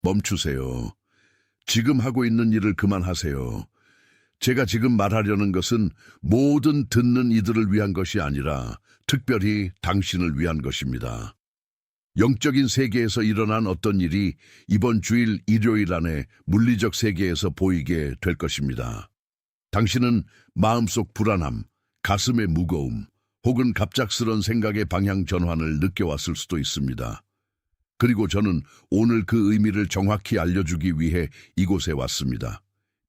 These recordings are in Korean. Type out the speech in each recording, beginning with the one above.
멈추세요. 지금 하고 있는 일을 그만하세요. 제가 지금 말하려는 것은 모든 듣는 이들을 위한 것이 아니라 특별히 당신을 위한 것입니다. 영적인 세계에서 일어난 어떤 일이 이번 주일 일요일 안에 물리적 세계에서 보이게 될 것입니다. 당신은 마음속 불안함, 가슴의 무거움, 혹은 갑작스런 생각의 방향 전환을 느껴왔을 수도 있습니다. 그리고 저는 오늘 그 의미를 정확히 알려주기 위해 이곳에 왔습니다.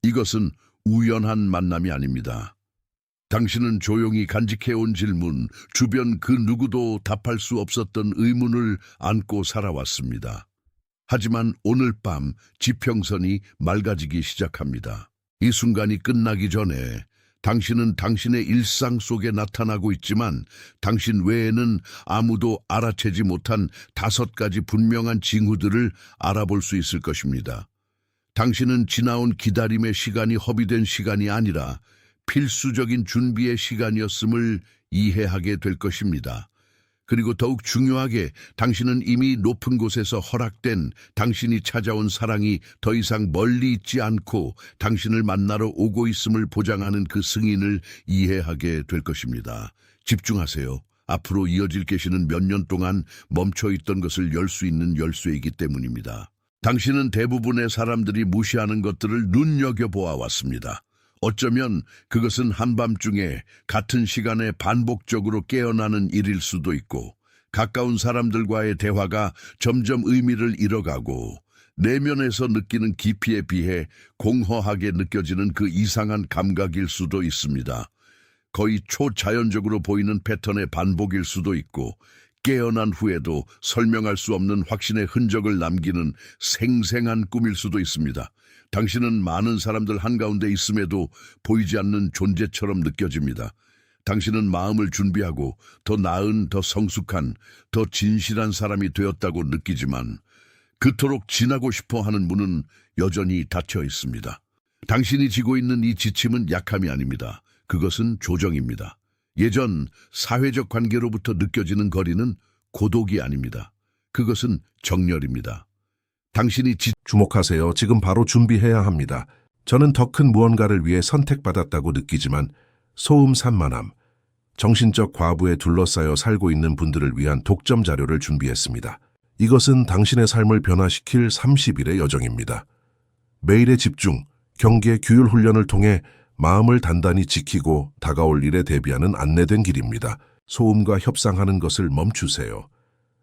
이것은 우연한 만남이 아닙니다. 당신은 조용히 간직해온 질문, 주변 그 누구도 답할 수 없었던 의문을 안고 살아왔습니다. 하지만 오늘 밤 지평선이 맑아지기 시작합니다. 이 순간이 끝나기 전에 당신은 당신의 일상 속에 나타나고 있지만 당신 외에는 아무도 알아채지 못한 5가지 분명한 징후들을 알아볼 수 있을 것입니다. 당신은 지나온 기다림의 시간이 허비된 시간이 아니라 필수적인 준비의 시간이었음을 이해하게 될 것입니다. 그리고 더욱 중요하게 당신은 이미 높은 곳에서 허락된 당신이 찾아온 사랑이 더 이상 멀리 있지 않고 당신을 만나러 오고 있음을 보장하는 그 승인을 이해하게 될 것입니다. 집중하세요. 앞으로 이어질 계시는 몇 년 동안 멈춰있던 것을 열 수 있는 열쇠이기 때문입니다. 당신은 대부분의 사람들이 무시하는 것들을 눈여겨보아왔습니다. 어쩌면 그것은 한밤중에 같은 시간에 반복적으로 깨어나는 일일 수도 있고 가까운 사람들과의 대화가 점점 의미를 잃어가고 내면에서 느끼는 깊이에 비해 공허하게 느껴지는 그 이상한 감각일 수도 있습니다. 거의 초자연적으로 보이는 패턴의 반복일 수도 있고 깨어난 후에도 설명할 수 없는 확신의 흔적을 남기는 생생한 꿈일 수도 있습니다. 당신은 많은 사람들 한가운데 있음에도 보이지 않는 존재처럼 느껴집니다. 당신은 마음을 준비하고 더 나은, 더 성숙한, 더 진실한 사람이 되었다고 느끼지만 그토록 지나고 싶어 하는 문은 여전히 닫혀 있습니다. 당신이 지고 있는 이 지침은 약함이 아닙니다. 그것은 조정입니다. 예전 사회적 관계로부터 느껴지는 거리는 고독이 아닙니다. 그것은 정열입니다. 당신이 주목하세요. 지금 바로 준비해야 합니다. 저는 더 큰 무언가를 위해 선택받았다고 느끼지만 소음 산만함, 정신적 과부에 둘러싸여 살고 있는 분들을 위한 독점 자료를 준비했습니다. 이것은 당신의 삶을 변화시킬 30일의 여정입니다. 매일의 집중, 경계, 규율 훈련을 통해 마음을 단단히 지키고 다가올 일에 대비하는 안내된 길입니다. 소음과 협상하는 것을 멈추세요.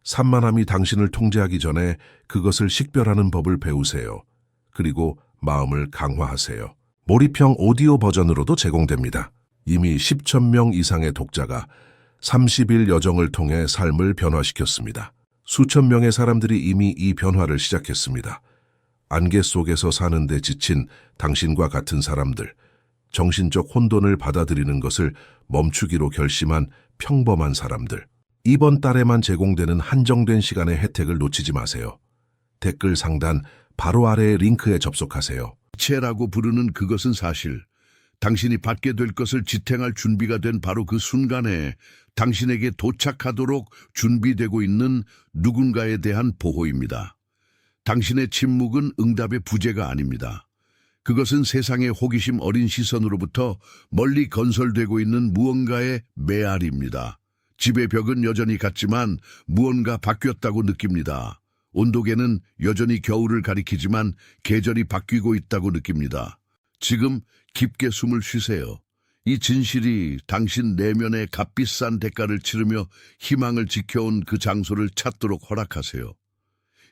산만함이 당신을 통제하기 전에 그것을 식별하는 법을 배우세요. 그리고 마음을 강화하세요. 몰입형 오디오 버전으로도 제공됩니다. 이미 10,000명 이상의 독자가 30일 여정을 통해 삶을 변화시켰습니다. 수천 명의 사람들이 이미 이 변화를 시작했습니다. 안개 속에서 사는데 지친 당신과 같은 사람들, 정신적 혼돈을 받아들이는 것을 멈추기로 결심한 평범한 사람들, 이번 달에만 제공되는 한정된 시간의 혜택을 놓치지 마세요. 댓글 상단 바로 아래의 링크에 접속하세요. 체라고 부르는 그것은 사실 당신이 받게 될 것을 지탱할 준비가 된 바로 그 순간에 당신에게 도착하도록 준비되고 있는 누군가에 대한 보호입니다. 당신의 침묵은 응답의 부재가 아닙니다. 그것은 세상의 호기심 어린 시선으로부터 멀리 건설되고 있는 무언가의 메아리입니다. 집의 벽은 여전히 같지만 무언가 바뀌었다고 느낍니다. 온도계는 여전히 겨울을 가리키지만 계절이 바뀌고 있다고 느낍니다. 지금 깊게 숨을 쉬세요. 이 진실이 당신 내면의 값비싼 대가를 치르며 희망을 지켜온 그 장소를 찾도록 허락하세요.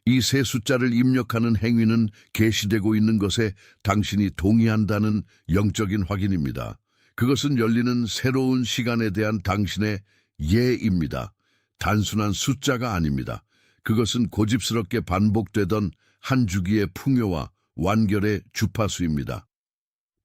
이 세 숫자를 입력하는 행위는 계시되고 있는 것에 당신이 동의한다는 영적인 확인입니다. 그것은 열리는 새로운 시간에 대한 당신의 예입니다. 단순한 숫자가 아닙니다. 그것은 고집스럽게 반복되던 한 주기의 풍요와 완결의 주파수입니다.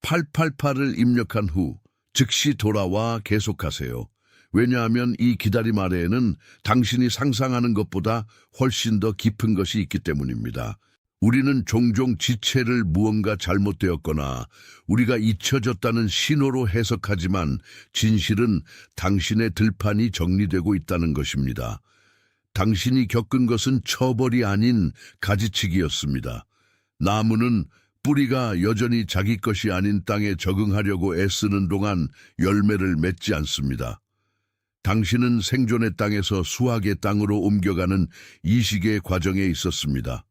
888을 입력한 후 즉시 돌아와 계속하세요. 왜냐하면 이 기다림 아래에는 당신이 상상하는 것보다 훨씬 더 깊은 것이 있기 때문입니다. 우리는 종종 지체를 무언가 잘못되었거나 우리가 잊혀졌다는 신호로 해석하지만 진실은 당신의 들판이 정리되고 있다는 것입니다. 당신이 겪은 것은 처벌이 아닌 가지치기였습니다. 나무는 뿌리가 여전히 자기 것이 아닌 땅에 적응하려고 애쓰는 동안 열매를 맺지 않습니다. 당신은 생존의 땅에서 수확의 땅으로 옮겨가는 이식의 과정에 있었습니다.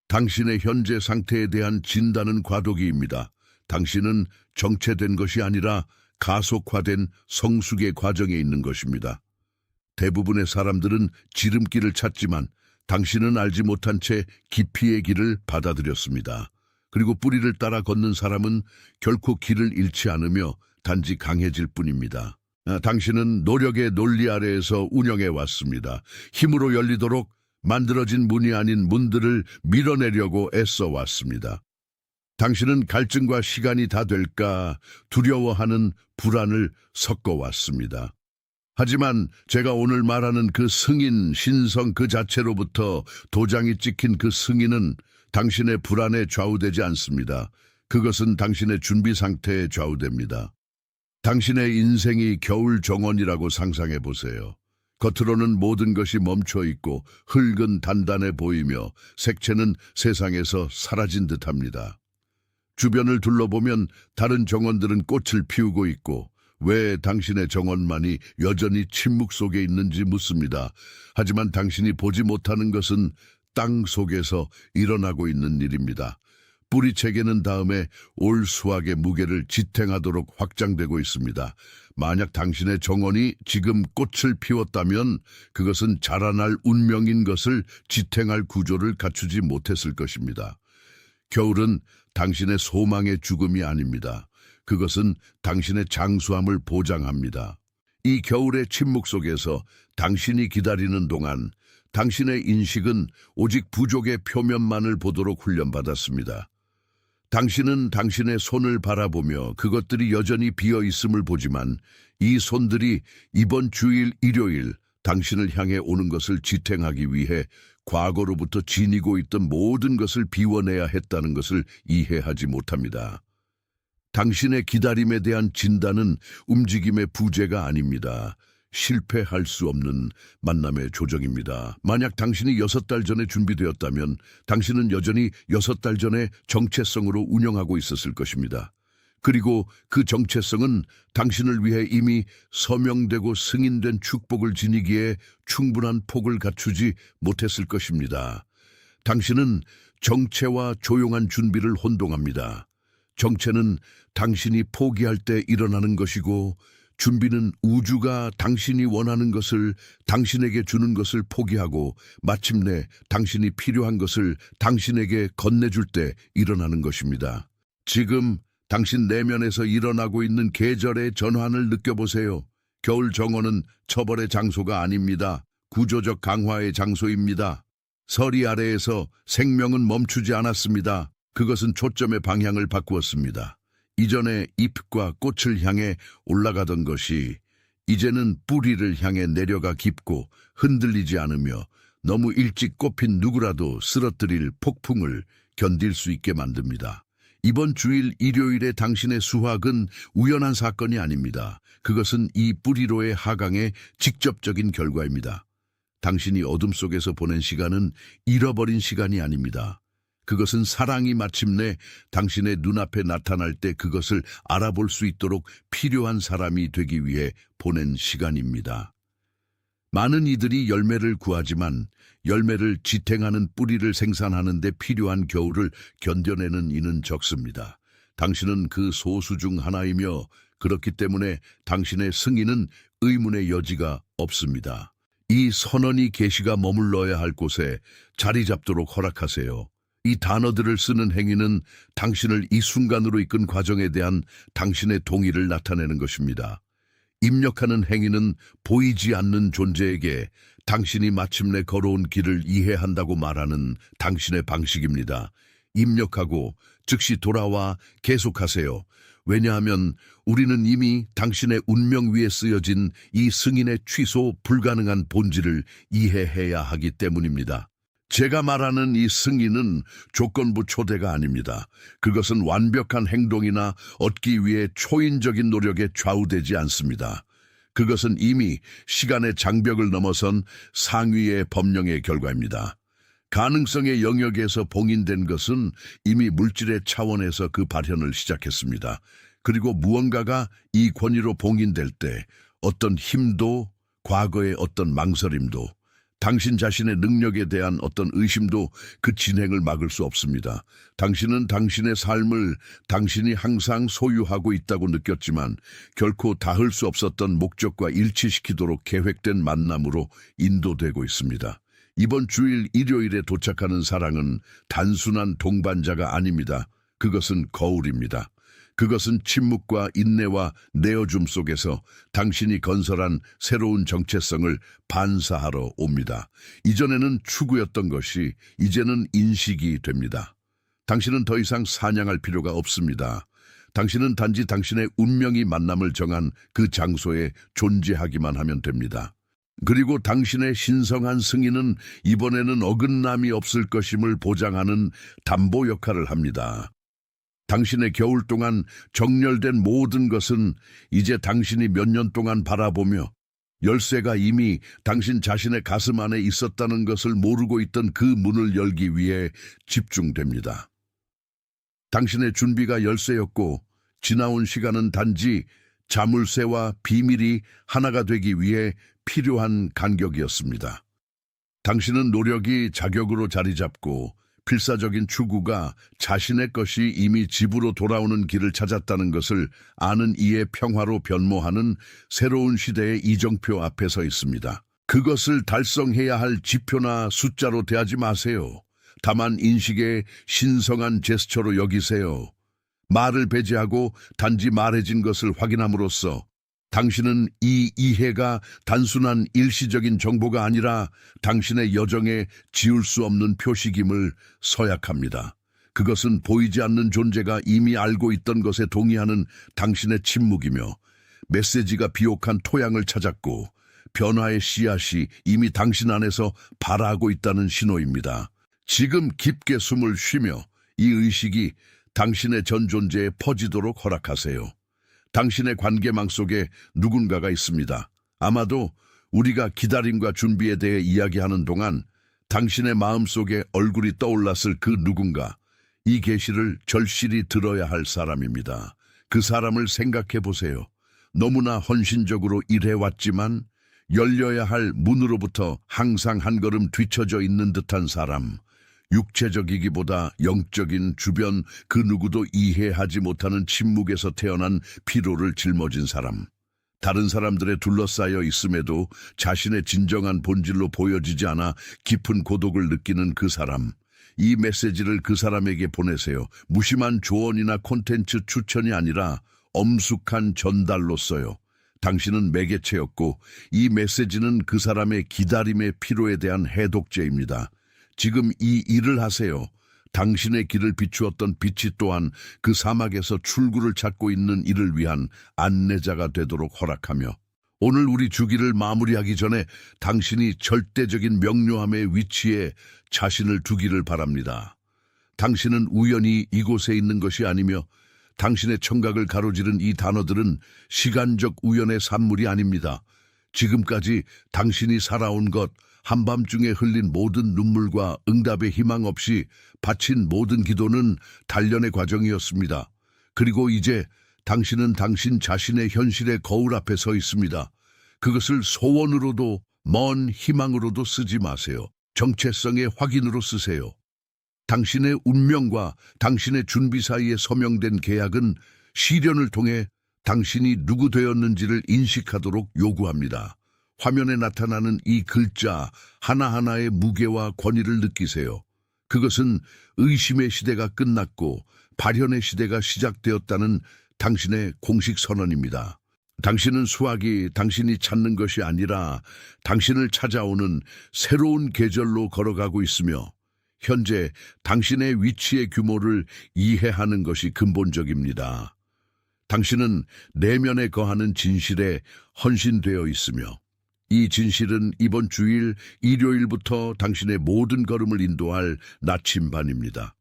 당신의 현재 상태에 대한 진단은 과도기입니다. 당신은 정체된 것이 아니라 가속화된 성숙의 과정에 있는 것입니다. 대부분의 사람들은 지름길을 찾지만 당신은 알지 못한 채 깊이의 길을 받아들였습니다. 그리고 뿌리를 따라 걷는 사람은 결코 길을 잃지 않으며 단지 강해질 뿐입니다. 당신은 노력의 논리 아래에서 운영해 왔습니다. 힘으로 열리도록 만들어진 문이 아닌 문들을 밀어내려고 애써 왔습니다. 당신은 갈증과 시간이 다 될까 두려워하는 불안을 섞어왔습니다. 하지만 제가 오늘 말하는 그 승인, 신성 그 자체로부터 도장이 찍힌 그 승인은 당신의 불안에 좌우되지 않습니다. 그것은 당신의 준비 상태에 좌우됩니다. 당신의 인생이 겨울 정원이라고 상상해 보세요. 겉으로는 모든 것이 멈춰 있고 흙은 단단해 보이며 색채는 세상에서 사라진 듯합니다. 주변을 둘러보면 다른 정원들은 꽃을 피우고 있고 왜 당신의 정원만이 여전히 침묵 속에 있는지 묻습니다. 하지만 당신이 보지 못하는 것은 땅 속에서 일어나고 있는 일입니다. 뿌리채개는 다음에 올 수확의 무게를 지탱하도록 확장되고 있습니다. 만약 당신의 정원이 지금 꽃을 피웠다면 그것은 자라날 운명인 것을 지탱할 구조를 갖추지 못했을 것입니다. 겨울은 당신의 소망의 죽음이 아닙니다. 그것은 당신의 장수함을 보장합니다. 이 겨울의 침묵 속에서 당신이 기다리는 동안 당신의 인식은 오직 부족의 표면만을 보도록 훈련받았습니다. 당신은 당신의 손을 바라보며 그것들이 여전히 비어 있음을 보지만 이 손들이 이번 주일 일요일 당신을 향해 오는 것을 지탱하기 위해 과거로부터 지니고 있던 모든 것을 비워내야 했다는 것을 이해하지 못합니다. 당신의 기다림에 대한 진단은 움직임의 부재가 아닙니다. 실패할 수 없는 만남의 조정입니다. 만약 당신이 6달 전에 준비되었다면 당신은 여전히 6달 전에 정체성으로 운영하고 있었을 것입니다. 그리고 그 정체성은 당신을 위해 이미 서명되고 승인된 축복을 지니기에 충분한 폭을 갖추지 못했을 것입니다. 당신은 정체와 조용한 준비를 혼동합니다. 정체는 당신이 포기할 때 일어나는 것이고 준비는 우주가 당신이 원하는 것을 당신에게 주는 것을 포기하고 마침내 당신이 필요한 것을 당신에게 건네줄 때 일어나는 것입니다. 지금 당신 내면에서 일어나고 있는 계절의 전환을 느껴보세요. 겨울 정원은 처벌의 장소가 아닙니다. 구조적 강화의 장소입니다. 서리 아래에서 생명은 멈추지 않았습니다. 그것은 초점의 방향을 바꾸었습니다. 이전에 잎과 꽃을 향해 올라가던 것이 이제는 뿌리를 향해 내려가 깊고 흔들리지 않으며 너무 일찍 꼽힌 누구라도 쓰러뜨릴 폭풍을 견딜 수 있게 만듭니다. 이번 주일 일요일에 당신의 수확은 우연한 사건이 아닙니다. 그것은 이 뿌리로의 하강의 직접적인 결과입니다. 당신이 어둠 속에서 보낸 시간은 잃어버린 시간이 아닙니다. 그것은 사랑이 마침내 당신의 눈앞에 나타날 때 그것을 알아볼 수 있도록 필요한 사람이 되기 위해 보낸 시간입니다. 많은 이들이 열매를 구하지만 열매를 지탱하는 뿌리를 생산하는 데 필요한 겨울을 견뎌내는 이는 적습니다. 당신은 그 소수 중 하나이며 그렇기 때문에 당신의 승인은 의문의 여지가 없습니다. 이 선언이 계시가 머물러야 할 곳에 자리 잡도록 허락하세요. 이 단어들을 쓰는 행위는 당신을 이 순간으로 이끈 과정에 대한 당신의 동의를 나타내는 것입니다. 입력하는 행위는 보이지 않는 존재에게 당신이 마침내 걸어온 길을 이해한다고 말하는 당신의 방식입니다. 입력하고 즉시 돌아와 계속하세요. 왜냐하면 우리는 이미 당신의 운명 위에 쓰여진 이 승인의 취소 불가능한 본질을 이해해야 하기 때문입니다. 제가 말하는 이 승인은 조건부 초대가 아닙니다. 그것은 완벽한 행동이나 얻기 위해 초인적인 노력에 좌우되지 않습니다. 그것은 이미 시간의 장벽을 넘어선 상위의 법령의 결과입니다. 가능성의 영역에서 봉인된 것은 이미 물질의 차원에서 그 발현을 시작했습니다. 그리고 무언가가 이 권위로 봉인될 때 어떤 힘도, 과거의 어떤 망설임도, 당신 자신의 능력에 대한 어떤 의심도 그 진행을 막을 수 없습니다. 당신은 당신의 삶을 당신이 항상 소유하고 있다고 느꼈지만 결코 닿을 수 없었던 목적과 일치시키도록 계획된 만남으로 인도되고 있습니다. 이번 주일 일요일에 도착하는 사랑은 단순한 동반자가 아닙니다. 그것은 거울입니다. 그것은 침묵과 인내와 내어줌 속에서 당신이 건설한 새로운 정체성을 반사하러 옵니다. 이전에는 추구였던 것이 이제는 인식이 됩니다. 당신은 더 이상 사냥할 필요가 없습니다. 당신은 단지 당신의 운명이 만남을 정한 그 장소에 존재하기만 하면 됩니다. 그리고 당신의 신성한 승인은 이번에는 어긋남이 없을 것임을 보장하는 담보 역할을 합니다. 당신의 겨울 동안 정렬된 모든 것은 이제 당신이 몇 년 동안 바라보며 열쇠가 이미 당신 자신의 가슴 안에 있었다는 것을 모르고 있던 그 문을 열기 위해 집중됩니다. 당신의 준비가 열쇠였고 지나온 시간은 단지 자물쇠와 비밀이 하나가 되기 위해 필요한 간격이었습니다. 당신은 노력이 자격으로 자리 잡고 필사적인 추구가 자신의 것이 이미 집으로 돌아오는 길을 찾았다는 것을 아는 이의 평화로 변모하는 새로운 시대의 이정표 앞에 서 있습니다. 그것을 달성해야 할 지표나 숫자로 대하지 마세요. 다만 인식의 신성한 제스처로 여기세요. 말을 배제하고 단지 말해진 것을 확인함으로써 당신은 이 이해가 단순한 일시적인 정보가 아니라 당신의 여정에 지울 수 없는 표식임을 서약합니다. 그것은 보이지 않는 존재가 이미 알고 있던 것에 동의하는 당신의 침묵이며 메시지가 비옥한 토양을 찾았고 변화의 씨앗이 이미 당신 안에서 발하고 있다는 신호입니다. 지금 깊게 숨을 쉬며 이 의식이 당신의 전 존재에 퍼지도록 허락하세요. 당신의 관계망 속에 누군가가 있습니다. 아마도 우리가 기다림과 준비에 대해 이야기하는 동안 당신의 마음속에 얼굴이 떠올랐을 그 누군가, 이 계시를 절실히 들어야 할 사람입니다. 그 사람을 생각해 보세요. 너무나 헌신적으로 일해왔지만 열려야 할 문으로부터 항상 한 걸음 뒤처져 있는 듯한 사람, 육체적이기보다 영적인 주변 그 누구도 이해하지 못하는 침묵에서 태어난 피로를 짊어진 사람. 다른 사람들에 둘러싸여 있음에도 자신의 진정한 본질로 보여지지 않아 깊은 고독을 느끼는 그 사람. 이 메시지를 그 사람에게 보내세요. 무심한 조언이나 콘텐츠 추천이 아니라 엄숙한 전달로써요. 당신은 매개체였고 이 메시지는 그 사람의 기다림의 피로에 대한 해독제입니다. 지금 이 일을 하세요. 당신의 길을 비추었던 빛이 또한 그 사막에서 출구를 찾고 있는 이를 위한 안내자가 되도록 허락하며 오늘 우리 주기를 마무리하기 전에 당신이 절대적인 명료함의 위치에 자신을 두기를 바랍니다. 당신은 우연히 이곳에 있는 것이 아니며 당신의 청각을 가로지른 이 단어들은 시간적 우연의 산물이 아닙니다. 지금까지 당신이 살아온 것, 한밤중에 흘린 모든 눈물과 응답의 희망 없이 바친 모든 기도는 단련의 과정이었습니다. 그리고 이제 당신은 당신 자신의 현실의 거울 앞에 서 있습니다. 그것을 소원으로도 먼 희망으로도 쓰지 마세요. 정체성의 확인으로 쓰세요. 당신의 운명과 당신의 준비 사이에 서명된 계약은 시련을 통해 당신이 누구 되었는지를 인식하도록 요구합니다. 화면에 나타나는 이 글자 하나하나의 무게와 권위를 느끼세요. 그것은 의심의 시대가 끝났고 발현의 시대가 시작되었다는 당신의 공식 선언입니다. 당신은 수학이 당신이 찾는 것이 아니라 당신을 찾아오는 새로운 계절로 걸어가고 있으며 현재 당신의 위치의 규모를 이해하는 것이 근본적입니다. 당신은 내면에 거하는 진실에 헌신되어 있으며 이 진실은 이번 주일 일요일부터 당신의 모든 걸음을 인도할 나침반입니다.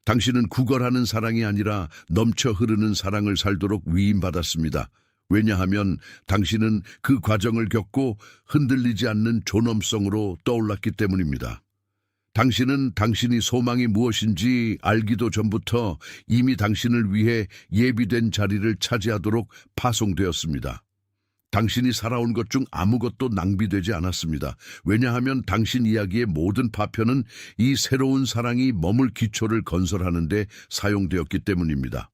당신은 구걸하는 사랑이 아니라 넘쳐 흐르는 사랑을 살도록 위임받았습니다. 왜냐하면 당신은 그 과정을 겪고 흔들리지 않는 존엄성으로 떠올랐기 때문입니다. 당신은 당신이 소망이 무엇인지 알기도 전부터 이미 당신을 위해 예비된 자리를 차지하도록 파송되었습니다. 당신이 살아온 것 중 아무것도 낭비되지 않았습니다. 왜냐하면 당신 이야기의 모든 파편은 이 새로운 사랑이 머물 기초를 건설하는 데 사용되었기 때문입니다.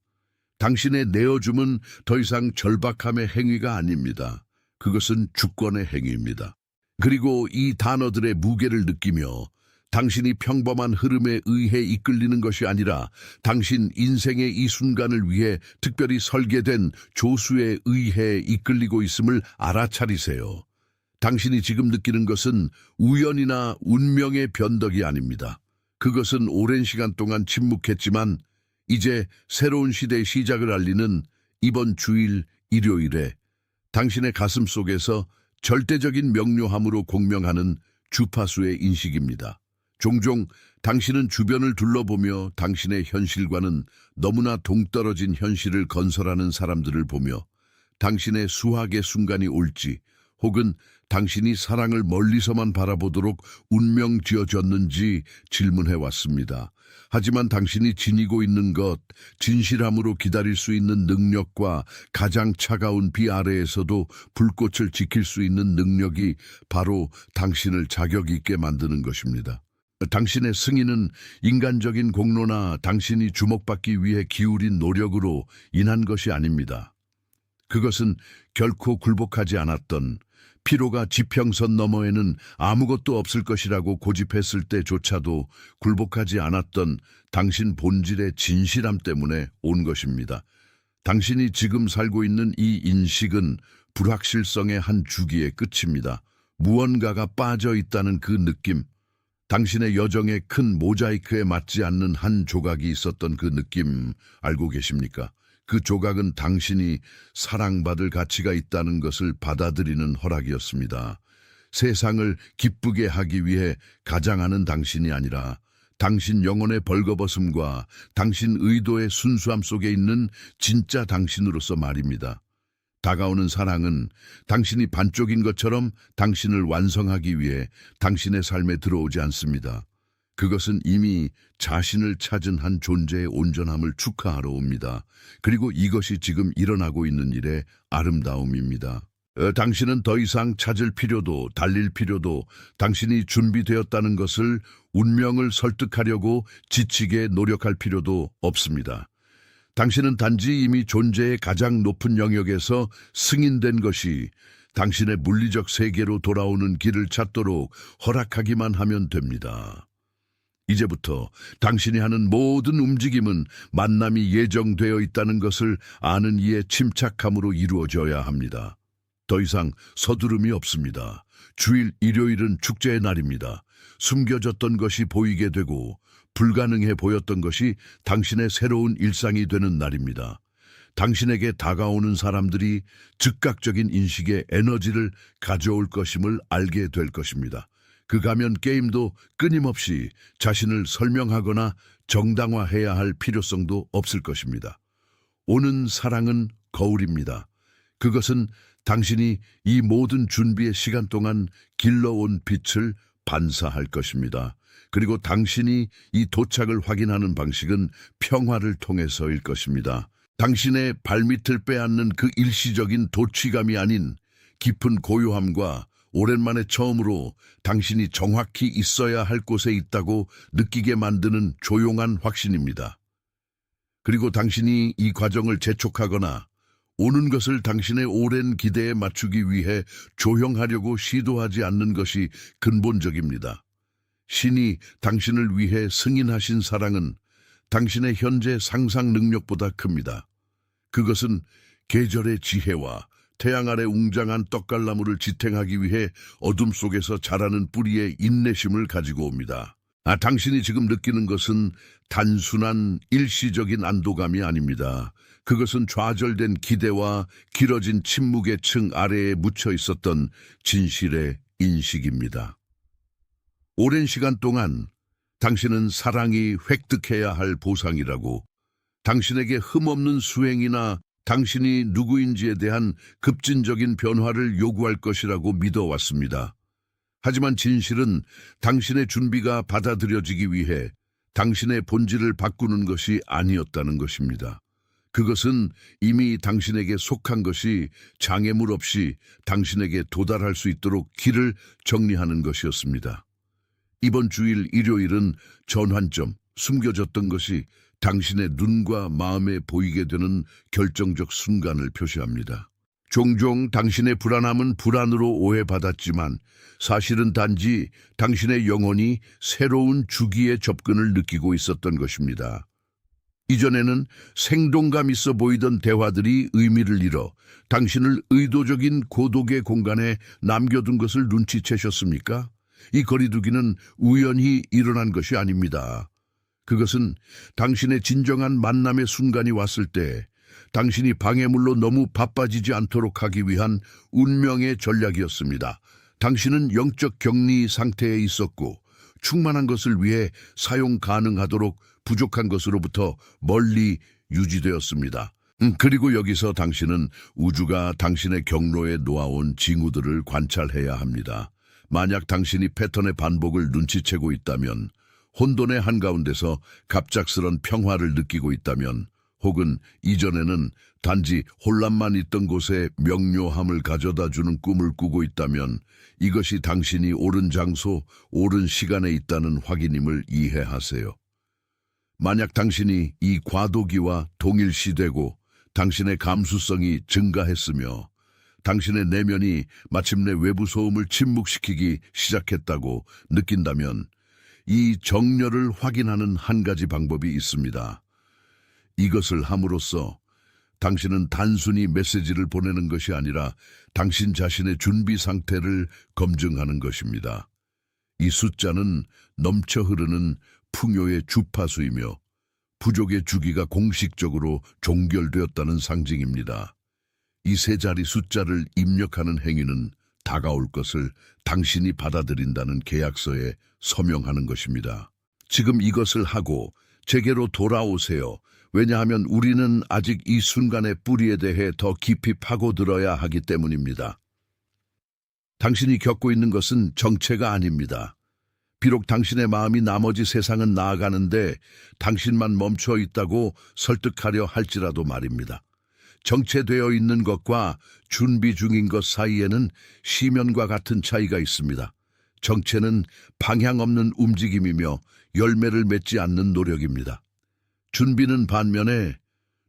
당신의 내어줌은 더 이상 절박함의 행위가 아닙니다. 그것은 주권의 행위입니다. 그리고 이 단어들의 무게를 느끼며 당신이 평범한 흐름에 의해 이끌리는 것이 아니라 당신 인생의 이 순간을 위해 특별히 설계된 조수에 의해 이끌리고 있음을 알아차리세요. 당신이 지금 느끼는 것은 우연이나 운명의 변덕이 아닙니다. 그것은 오랜 시간 동안 침묵했지만 이제 새로운 시대의 시작을 알리는 이번 주일 일요일에 당신의 가슴 속에서 절대적인 명료함으로 공명하는 주파수의 인식입니다. 종종 당신은 주변을 둘러보며 당신의 현실과는 너무나 동떨어진 현실을 건설하는 사람들을 보며 당신의 수학의 순간이 올지 혹은 당신이 사랑을 멀리서만 바라보도록 운명 지어졌는지 질문해 왔습니다. 하지만 당신이 지니고 있는 것, 진실함으로 기다릴 수 있는 능력과 가장 차가운 비 아래에서도 불꽃을 지킬 수 있는 능력이 바로 당신을 자격 있게 만드는 것입니다. 당신의 승인은 인간적인 공로나 당신이 주목받기 위해 기울인 노력으로 인한 것이 아닙니다. 그것은 결코 굴복하지 않았던 피로가 지평선 너머에는 아무것도 없을 것이라고 고집했을 때조차도 굴복하지 않았던 당신 본질의 진실함 때문에 온 것입니다. 당신이 지금 살고 있는 이 인식은 불확실성의 한 주기의 끝입니다. 무언가가 빠져 있다는 그 느낌, 당신의 여정의 큰 모자이크에 맞지 않는 한 조각이 있었던 그 느낌 알고 계십니까? 그 조각은 당신이 사랑받을 가치가 있다는 것을 받아들이는 허락이었습니다. 세상을 기쁘게 하기 위해 가장하는 당신이 아니라 당신 영혼의 벌거벗음과 당신 의도의 순수함 속에 있는 진짜 당신으로서 말입니다. 다가오는 사랑은 당신이 반쪽인 것처럼 당신을 완성하기 위해 당신의 삶에 들어오지 않습니다. 그것은 이미 자신을 찾은 한 존재의 온전함을 축하하러 옵니다. 그리고 이것이 지금 일어나고 있는 일의 아름다움입니다. 당신은 더 이상 찾을 필요도 달릴 필요도 당신이 준비되었다는 것을 운명을 설득하려고 지치게 노력할 필요도 없습니다. 당신은 단지 이미 존재의 가장 높은 영역에서 승인된 것이 당신의 물리적 세계로 돌아오는 길을 찾도록 허락하기만 하면 됩니다. 이제부터 당신이 하는 모든 움직임은 만남이 예정되어 있다는 것을 아는 이에 침착함으로 이루어져야 합니다. 더 이상 서두름이 없습니다. 주일 일요일은 축제의 날입니다. 숨겨졌던 것이 보이게 되고 불가능해 보였던 것이 당신의 새로운 일상이 되는 날입니다. 당신에게 다가오는 사람들이 즉각적인 인식의 에너지를 가져올 것임을 알게 될 것입니다. 그 가면 게임도 끊임없이 자신을 설명하거나 정당화해야 할 필요성도 없을 것입니다. 오는 사랑은 거울입니다. 그것은 당신이 이 모든 준비의 시간 동안 길러온 빛을 반사할 것입니다. 그리고 당신이 이 도착을 확인하는 방식은 평화를 통해서일 것입니다. 당신의 발밑을 빼앗는 그 일시적인 도취감이 아닌 깊은 고요함과 오랜만에 처음으로 당신이 정확히 있어야 할 곳에 있다고 느끼게 만드는 조용한 확신입니다. 그리고 당신이 이 과정을 재촉하거나 오는 것을 당신의 오랜 기대에 맞추기 위해 조형하려고 시도하지 않는 것이 근본적입니다. 신이 당신을 위해 승인하신 사랑은 당신의 현재 상상 능력보다 큽니다. 그것은 계절의 지혜와 태양 아래 웅장한 떡갈나무를 지탱하기 위해 어둠 속에서 자라는 뿌리의 인내심을 가지고 옵니다. 당신이 지금 느끼는 것은 단순한 일시적인 안도감이 아닙니다. 그것은 좌절된 기대와 길어진 침묵의 층 아래에 묻혀 있었던 진실의 인식입니다. 오랜 시간 동안 당신은 사랑이 획득해야 할 보상이라고 당신에게 흠없는 수행이나 당신이 누구인지에 대한 급진적인 변화를 요구할 것이라고 믿어왔습니다. 하지만 진실은 당신의 준비가 받아들여지기 위해 당신의 본질을 바꾸는 것이 아니었다는 것입니다. 그것은 이미 당신에게 속한 것이 장애물 없이 당신에게 도달할 수 있도록 길을 정리하는 것이었습니다. 이번 주일 일요일은 전환점, 숨겨졌던 것이 당신의 눈과 마음에 보이게 되는 결정적 순간을 표시합니다. 종종 당신의 불안함은 불안으로 오해받았지만 사실은 단지 당신의 영혼이 새로운 주기의 접근을 느끼고 있었던 것입니다. 이전에는 생동감 있어 보이던 대화들이 의미를 잃어 당신을 의도적인 고독의 공간에 남겨둔 것을 눈치채셨습니까? 이 거리두기는 우연히 일어난 것이 아닙니다. 그것은 당신의 진정한 만남의 순간이 왔을 때 당신이 방해물로 너무 바빠지지 않도록 하기 위한 운명의 전략이었습니다. 당신은 영적 격리 상태에 있었고 충만한 것을 위해 사용 가능하도록 부족한 것으로부터 멀리 유지되었습니다. 그리고 여기서 당신은 우주가 당신의 경로에 놓아온 징후들을 관찰해야 합니다. 만약 당신이 패턴의 반복을 눈치채고 있다면, 혼돈의 한가운데서 갑작스런 평화를 느끼고 있다면, 혹은 이전에는 단지 혼란만 있던 곳에 명료함을 가져다주는 꿈을 꾸고 있다면 이것이 당신이 옳은 장소, 옳은 시간에 있다는 확인임을 이해하세요. 만약 당신이 이 과도기와 동일시되고 당신의 감수성이 증가했으며 당신의 내면이 마침내 외부 소음을 침묵시키기 시작했다고 느낀다면 이 정렬을 확인하는 한 가지 방법이 있습니다. 이것을 함으로써 당신은 단순히 메시지를 보내는 것이 아니라 당신 자신의 준비 상태를 검증하는 것입니다. 이 숫자는 넘쳐 흐르는 풍요의 주파수이며 부족의 주기가 공식적으로 종결되었다는 상징입니다. 이 세 자리 숫자를 입력하는 행위는 다가올 것을 당신이 받아들인다는 계약서에 서명하는 것입니다. 지금 이것을 하고 제게로 돌아오세요. 왜냐하면 우리는 아직 이 순간의 뿌리에 대해 더 깊이 파고들어야 하기 때문입니다. 당신이 겪고 있는 것은 정체가 아닙니다. 비록 당신의 마음이 나머지 세상은 나아가는데 당신만 멈춰 있다고 설득하려 할지라도 말입니다. 정체되어 있는 것과 준비 중인 것 사이에는 시면과 같은 차이가 있습니다. 정체는 방향 없는 움직임이며 열매를 맺지 않는 노력입니다. 준비는 반면에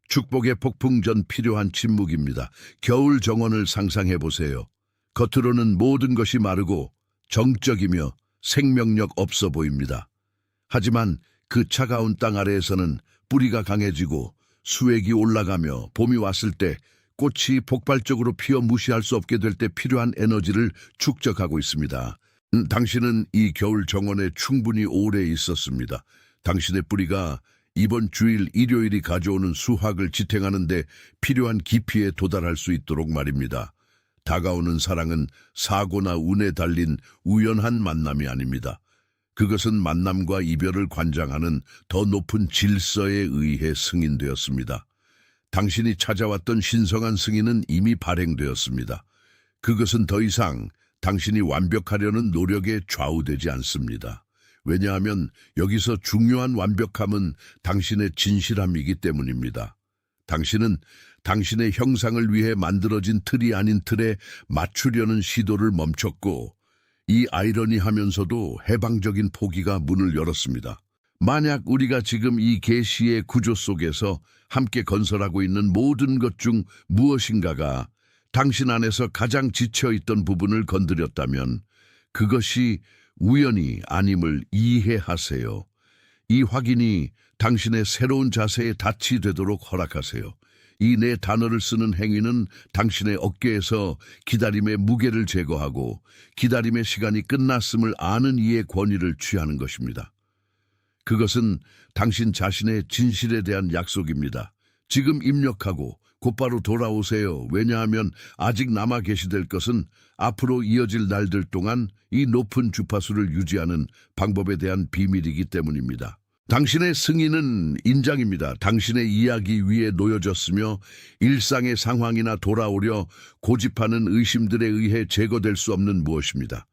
축복의 폭풍 전 필요한 침묵입니다. 겨울 정원을 상상해 보세요. 겉으로는 모든 것이 마르고 정적이며 생명력 없어 보입니다. 하지만 그 차가운 땅 아래에서는 뿌리가 강해지고 수액이 올라가며 봄이 왔을 때 꽃이 폭발적으로 피어 무시할 수 없게 될 때 필요한 에너지를 축적하고 있습니다. 당신은 이 겨울 정원에 충분히 오래 있었습니다. 당신의 뿌리가 이번 주일 일요일이 가져오는 수확을 지탱하는 데 필요한 깊이에 도달할 수 있도록 말입니다. 다가오는 사랑은 사고나 운에 달린 우연한 만남이 아닙니다. 그것은 만남과 이별을 관장하는 더 높은 질서에 의해 승인되었습니다. 당신이 찾아왔던 신성한 승인은 이미 발행되었습니다. 그것은 더 이상 당신이 완벽하려는 노력에 좌우되지 않습니다. 왜냐하면 여기서 중요한 완벽함은 당신의 진실함이기 때문입니다. 당신은 당신의 형상을 위해 만들어진 틀이 아닌 틀에 맞추려는 시도를 멈췄고 이 아이러니하면서도 해방적인 포기가 문을 열었습니다. 만약 우리가 지금 이 계시의 구조 속에서 함께 건설하고 있는 모든 것 중 무엇인가가 당신 안에서 가장 지쳐있던 부분을 건드렸다면 그것이 우연이 아님을 이해하세요. 이 확인이 당신의 새로운 자세에 닻이 되도록 허락하세요. 이 네 단어를 쓰는 행위는 당신의 어깨에서 기다림의 무게를 제거하고 기다림의 시간이 끝났음을 아는 이의 권위를 취하는 것입니다. 그것은 당신 자신의 진실에 대한 약속입니다. 지금 입력하고 곧바로 돌아오세요. 왜냐하면 아직 남아 계시될 것은 앞으로 이어질 날들 동안 이 높은 주파수를 유지하는 방법에 대한 비밀이기 때문입니다. 당신의 승인은 인장입니다. 당신의 이야기 위에 놓여졌으며 일상의 상황이나 돌아오려 고집하는 의심들에 의해 제거될 수 없는 무엇입니다.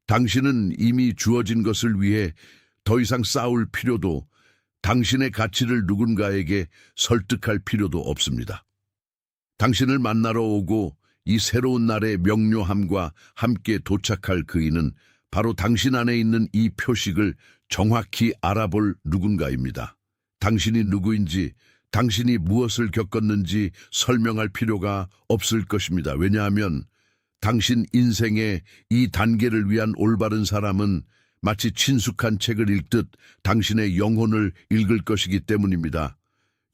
당신은 이미 주어진 것을 위해 더 이상 싸울 필요도, 당신의 가치를 누군가에게 설득할 필요도 없습니다. 당신을 만나러 오고 이 새로운 날의 명료함과 함께 도착할 그이는 바로 당신 안에 있는 이 표식을 정확히 알아볼 누군가입니다. 당신이 누구인지, 당신이 무엇을 겪었는지 설명할 필요가 없을 것입니다. 왜냐하면 당신 인생의 이 단계를 위한 올바른 사람은 마치 친숙한 책을 읽듯 당신의 영혼을 읽을 것이기 때문입니다.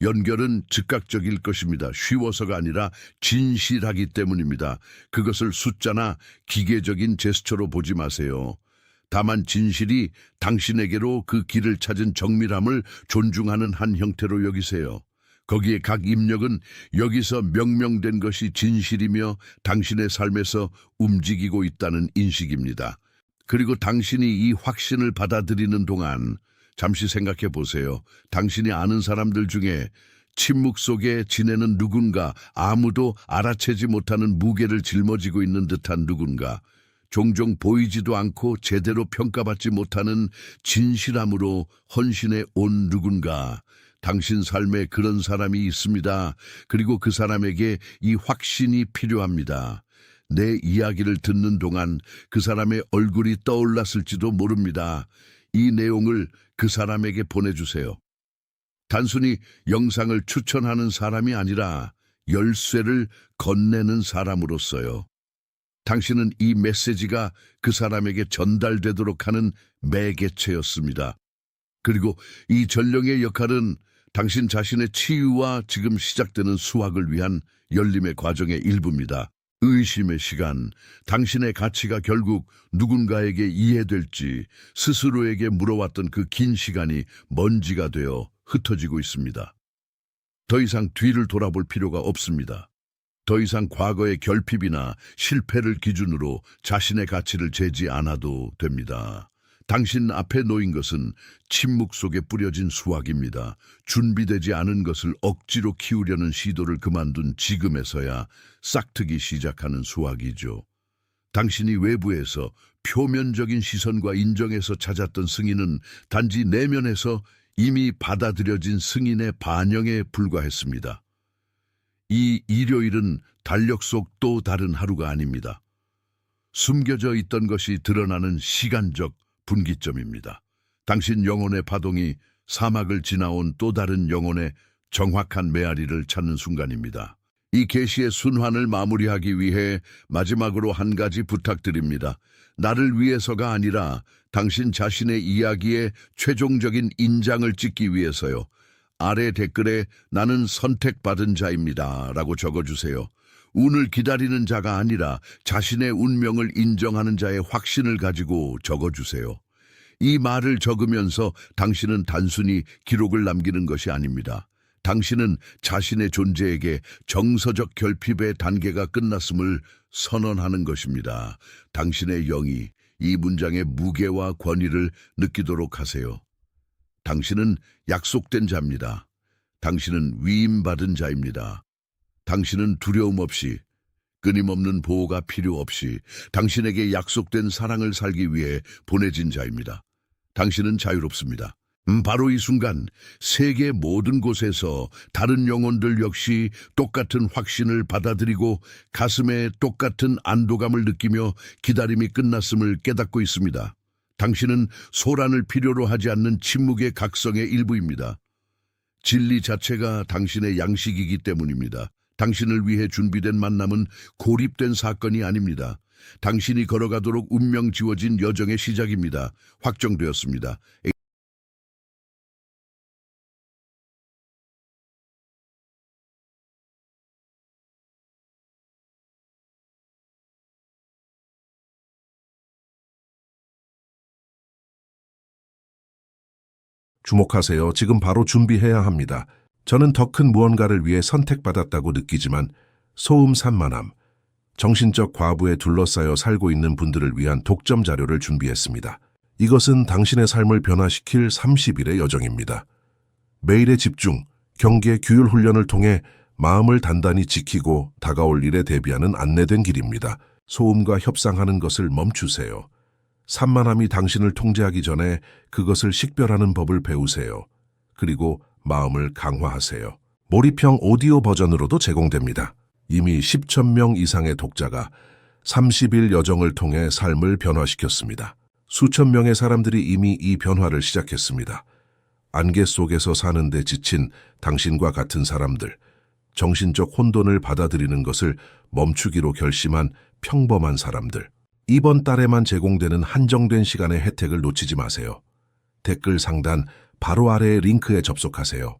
연결은 즉각적일 것입니다. 쉬워서가 아니라 진실하기 때문입니다. 그것을 숫자나 기계적인 제스처로 보지 마세요. 다만 진실이 당신에게로 그 길을 찾은 정밀함을 존중하는 한 형태로 여기세요. 거기에 각 입력은 여기서 명명된 것이 진실이며 당신의 삶에서 움직이고 있다는 인식입니다. 그리고 당신이 이 확신을 받아들이는 동안 잠시 생각해 보세요. 당신이 아는 사람들 중에 침묵 속에 지내는 누군가, 아무도 알아채지 못하는 무게를 짊어지고 있는 듯한 누군가, 종종 보이지도 않고 제대로 평가받지 못하는 진실함으로 헌신해 온 누군가, 당신 삶에 그런 사람이 있습니다. 그리고 그 사람에게 이 확신이 필요합니다. 내 이야기를 듣는 동안 그 사람의 얼굴이 떠올랐을지도 모릅니다. 이 내용을 그 사람에게 보내주세요. 단순히 영상을 추천하는 사람이 아니라 열쇠를 건네는 사람으로서요. 당신은 이 메시지가 그 사람에게 전달되도록 하는 매개체였습니다. 그리고 이 전령의 역할은 당신 자신의 치유와 지금 시작되는 수확을 위한 열림의 과정의 일부입니다. 의심의 시간, 당신의 가치가 결국 누군가에게 이해될지 스스로에게 물어왔던 그 긴 시간이 먼지가 되어 흩어지고 있습니다. 더 이상 뒤를 돌아볼 필요가 없습니다. 더 이상 과거의 결핍이나 실패를 기준으로 자신의 가치를 재지 않아도 됩니다. 당신 앞에 놓인 것은 침묵 속에 뿌려진 수확입니다. 준비되지 않은 것을 억지로 키우려는 시도를 그만둔 지금에서야 싹트기 시작하는 수확이죠. 당신이 외부에서 표면적인 시선과 인정에서 찾았던 승인은 단지 내면에서 이미 받아들여진 승인의 반영에 불과했습니다. 이 일요일은 달력 속 또 다른 하루가 아닙니다. 숨겨져 있던 것이 드러나는 시간적 분기점입니다. 당신 영혼의 파동이 사막을 지나온 또 다른 영혼의 정확한 메아리를 찾는 순간입니다. 이 계시의 순환을 마무리하기 위해 마지막으로 한 가지 부탁드립니다. 나를 위해서가 아니라 당신 자신의 이야기에 최종적인 인장을 찍기 위해서요. 아래 댓글에 나는 선택받은 자입니다 라고 적어주세요. 운을 기다리는 자가 아니라 자신의 운명을 인정하는 자의 확신을 가지고 적어주세요. 이 말을 적으면서 당신은 단순히 기록을 남기는 것이 아닙니다. 당신은 자신의 존재에게 정서적 결핍의 단계가 끝났음을 선언하는 것입니다. 당신의 영이 이 문장의 무게와 권위를 느끼도록 하세요. 당신은 약속된 자입니다. 당신은 위임받은 자입니다. 당신은 두려움 없이, 끊임없는 보호가 필요 없이 당신에게 약속된 사랑을 살기 위해 보내진 자입니다. 당신은 자유롭습니다. 바로 이 순간 세계 모든 곳에서 다른 영혼들 역시 똑같은 확신을 받아들이고 가슴에 똑같은 안도감을 느끼며 기다림이 끝났음을 깨닫고 있습니다. 당신은 소란을 필요로 하지 않는 침묵의 각성의 일부입니다. 진리 자체가 당신의 양식이기 때문입니다. 당신을 위해 준비된 만남은 고립된 사건이 아닙니다. 당신이 걸어가도록 운명 지워진 여정의 시작입니다. 확정되었습니다. 주목하세요. 지금 바로 준비해야 합니다. 저는 더 큰 무언가를 위해 선택받았다고 느끼지만 소음 산만함, 정신적 과부에 둘러싸여 살고 있는 분들을 위한 독점 자료를 준비했습니다. 이것은 당신의 삶을 변화시킬 30일의 여정입니다. 매일의 집중, 경계, 규율 훈련을 통해 마음을 단단히 지키고 다가올 일에 대비하는 안내된 길입니다. 소음과 협상하는 것을 멈추세요. 산만함이 당신을 통제하기 전에 그것을 식별하는 법을 배우세요. 그리고 마음을 강화하세요. 몰입형 오디오 버전으로도 제공됩니다. 이미 10천 명 이상의 독자가 30일 여정을 통해 삶을 변화시켰습니다. 수천 명의 사람들이 이미 이 변화를 시작했습니다. 안개 속에서 사는데 지친 당신과 같은 사람들, 정신적 혼돈을 받아들이는 것을 멈추기로 결심한 평범한 사람들. 이번 달에만 제공되는 한정된 시간의 혜택을 놓치지 마세요. 댓글 상단 바로 아래의 링크에 접속하세요.